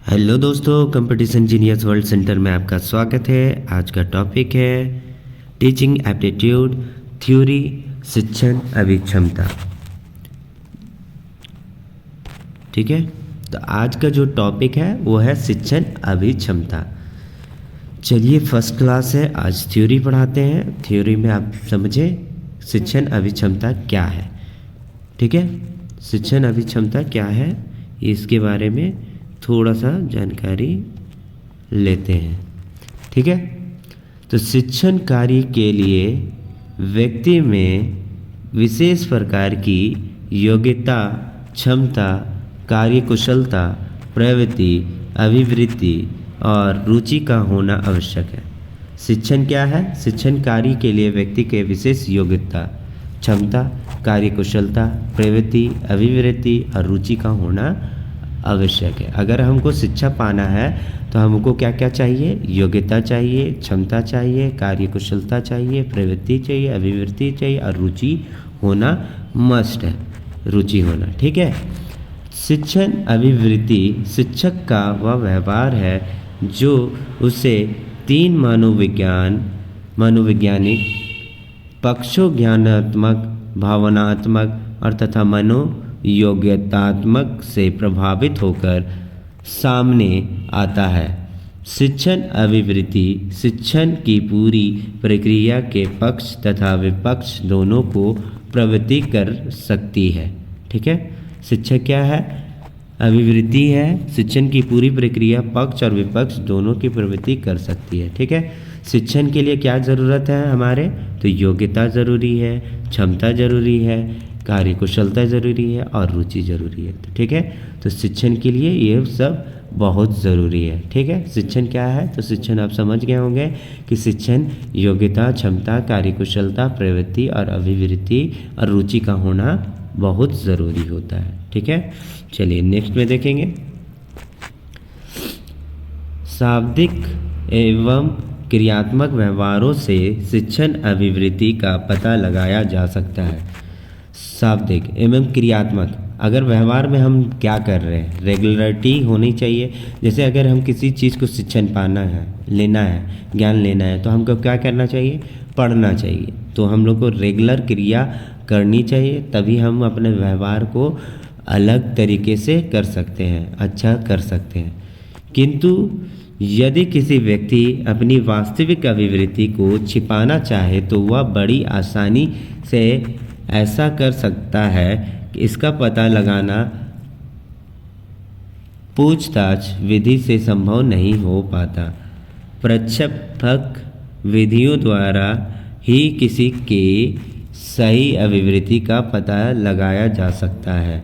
Hello दोस्तों, competition genius world centre में आपका स्वागत है। आज का टॉपिक है टीचिंग एप्टीट्यूड थ्योरी, शिक्षण अभिक्षमता। ठीक है, तो आज का जो टॉपिक है वो है शिक्षण अभिक्षमता। चलिए, फर्स्ट क्लास है, आज थ्योरी पढ़ाते हैं। थ्योरी में आप समझे शिक्षण अभिक्षमता क्या है। ठीक है, शिक्षण अभिक्षमता क्या है इसके बारे में थोड़ा सा जानकारी लेते हैं। ठीक है, तो शिक्षण कार्य के लिए व्यक्ति में विशेष प्रकार की योग्यता, क्षमता, कार्यकुशलता, प्रवृत्ति, अभिवृत्ति और रुचि का होना आवश्यक है। शिक्षण क्या है? शिक्षण कार्य के लिए व्यक्ति के विशेष योग्यता, क्षमता, कार्यकुशलता, प्रवृत्ति, अभिवृत्ति और रुचि का होना आवश्यक है। अगर हमको शिक्षा पाना है तो हमको क्या क्या चाहिए? योग्यता चाहिए, क्षमता चाहिए, कार्यकुशलता चाहिए, प्रवृत्ति चाहिए, अभिवृत्ति चाहिए और रुचि होना मस्ट है। रुचि होना, ठीक है। शिक्षण अभिवृत्ति शिक्षक का वह व्यवहार है जो उसे तीन मनोवैज्ञानिक पक्षों, ज्ञानात्मक, भावनात्मक और तथा मनोयोग्यतात्मक से प्रभावित होकर सामने आता है। शिक्षण अभिवृत्ति शिक्षण की पूरी प्रक्रिया के पक्ष तथा विपक्ष दोनों को प्रवृत्ति कर सकती है। ठीक है, शिक्षा क्या है? अभिवृत्ति है। शिक्षण की पूरी प्रक्रिया पक्ष और विपक्ष दोनों की प्रवृत्ति कर सकती है। ठीक है, शिक्षण के लिए क्या ज़रूरत है हमारे? तो योग्यता ज़रूरी है, क्षमता ज़रूरी है, कार्यकुशलता ज़रूरी है और रुचि ज़रूरी है। ठीक है, तो शिक्षण के लिए ये सब बहुत ज़रूरी है। ठीक है, शिक्षण क्या है? तो शिक्षण आप समझ गए होंगे कि शिक्षण योग्यता, क्षमता, कार्यकुशलता, प्रवृत्ति और अभिवृत्ति और रुचि का होना बहुत ज़रूरी होता है। ठीक है, चलिए नेक्स्ट में देखेंगे। शाब्दिक एवं क्रियात्मक व्यवहारों से शिक्षण अभिवृत्ति का पता लगाया जा सकता है। शाब्दिक एवं क्रियात्मक, अगर व्यवहार में हम क्या कर रहे हैं, रेगुलरिटी होनी चाहिए। जैसे अगर हम किसी चीज़ को शिक्षण पाना है, लेना है, ज्ञान लेना है, तो हमको क्या करना चाहिए? पढ़ना चाहिए। तो हम लोग को रेगुलर क्रिया करनी चाहिए, तभी हम अपने व्यवहार को अलग तरीके से कर सकते हैं, अच्छा कर सकते हैं। किंतु यदि किसी व्यक्ति अपनी वास्तविक अभिवृत्ति को छिपाना चाहे तो वह बड़ी आसानी से ऐसा कर सकता है कि इसका पता लगाना पूछताछ विधि से संभव नहीं हो पाता। प्रक्षेपक विधियों द्वारा ही किसी के सही अभिवृत्ति का पता लगाया जा सकता है।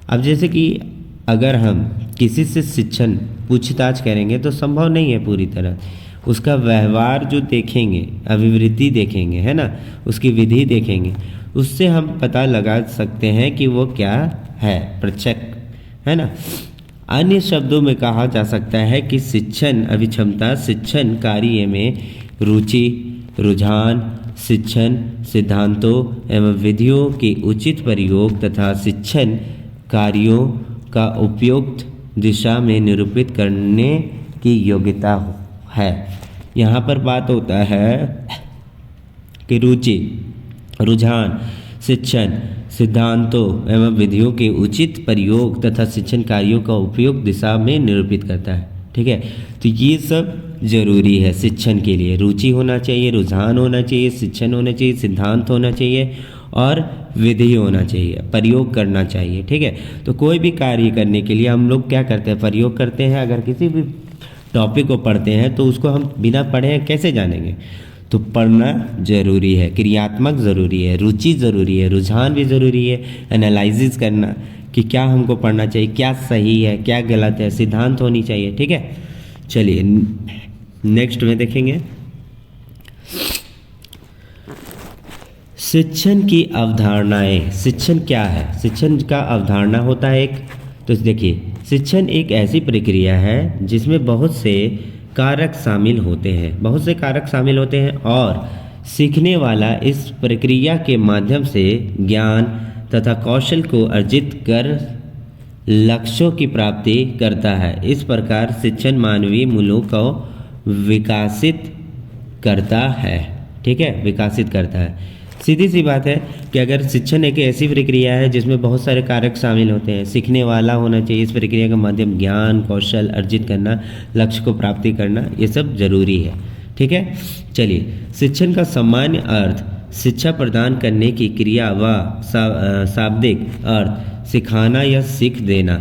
अब जैसे कि अगर हम किसी से शिक्षण पूछताछ करेंगे तो संभव नहीं है पूरी तरह। उसका व्यवहार जो देखेंगे, अभिवृत्ति देखेंगे, है ना, उसकी विधि देखेंगे, उससे हम पता लगा सकते हैं कि वो क्या है, प्रत्यक्ष, है ना। अन्य शब्दों में कहा जा सकता है कि शिक्षण अभिक्षमता शिक्षण कार्य में रुचि, रुझान, शिक्षण सिद्धांतों एवं विधियों के उचित प्रयोग तथा शिक्षण कार्यों का उपयुक्त दिशा में निरूपित करने की योग्यता है। यहाँ पर बात होता है कि रुचि, रुझान, शिक्षण सिद्धांतों एवं विधियों के उचित प्रयोग तथा शिक्षण कार्यों का उपयुक्त दिशा में निरूपित करता है। ठीक है, तो ये सब जरूरी है शिक्षण के लिए। रुचि होना चाहिए, रुझान होना चाहिए, शिक्षण होना चाहिए, सिद्धांत होना चाहिए और विधि होना चाहिए, प्रयोग करना चाहिए। ठीक है, तो कोई भी कार्य करने के लिए हम लोग क्या करते हैं? प्रयोग करते हैं। अगर किसी भी टॉपिक को पढ़ते हैं तो उसको हम बिना पढ़े कैसे जानेंगे? तो पढ़ना ज़रूरी है, क्रियात्मक ज़रूरी है, रुचि ज़रूरी है, रुझान भी ज़रूरी है, एनालिसिस करना कि क्या हमको पढ़ना चाहिए, क्या सही है, क्या गलत है, सिद्धांत होनी चाहिए। ठीक है, चलिए नेक्स्ट में देखेंगे। शिक्षण की अवधारणाएं। शिक्षण क्या है? शिक्षण का अवधारणा होता है एक, तो देखिए, शिक्षण एक ऐसी प्रक्रिया है जिसमें बहुत से कारक शामिल होते हैं, बहुत से कारक शामिल होते हैं और सीखने वाला इस प्रक्रिया के माध्यम से ज्ञान तथा कौशल को अर्जित कर लक्ष्यों की प्राप्ति करता है। इस प्रकार शिक्षण मानवीय मूल्यों को विकसित करता है। ठीक है, विकसित करता है। सीधी सी बात है कि अगर शिक्षण एक ऐसी प्रक्रिया है जिसमें बहुत सारे कारक शामिल होते हैं, सीखने वाला होना चाहिए, इस प्रक्रिया का माध्यम ज्ञान कौशल अर्जित करना, लक्ष्य को प्राप्ति करना, ये सब जरूरी है। ठीक है, चलिए, शिक्षण का सामान्य अर्थ शिक्षा प्रदान करने की क्रिया व शाब्दिक अर्थ सिखाना या सीख देना।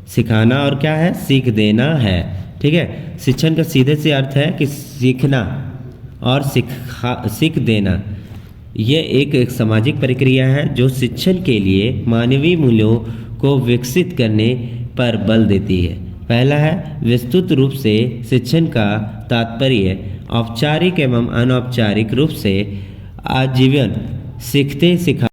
सिखाना और क्या है, सीख देना है। ठीक है, शिक्षण का सीधे से अर्थ है कि सीखना और सीख देना। यह एक सामाजिक प्रक्रिया है जो शिक्षण के लिए मानवीय मूल्यों को विकसित करने पर बल देती है। पहला है, विस्तृत रूप से शिक्षण का तात्पर्य औपचारिक एवं अनौपचारिक रूप से आजीवन सीखते सिखा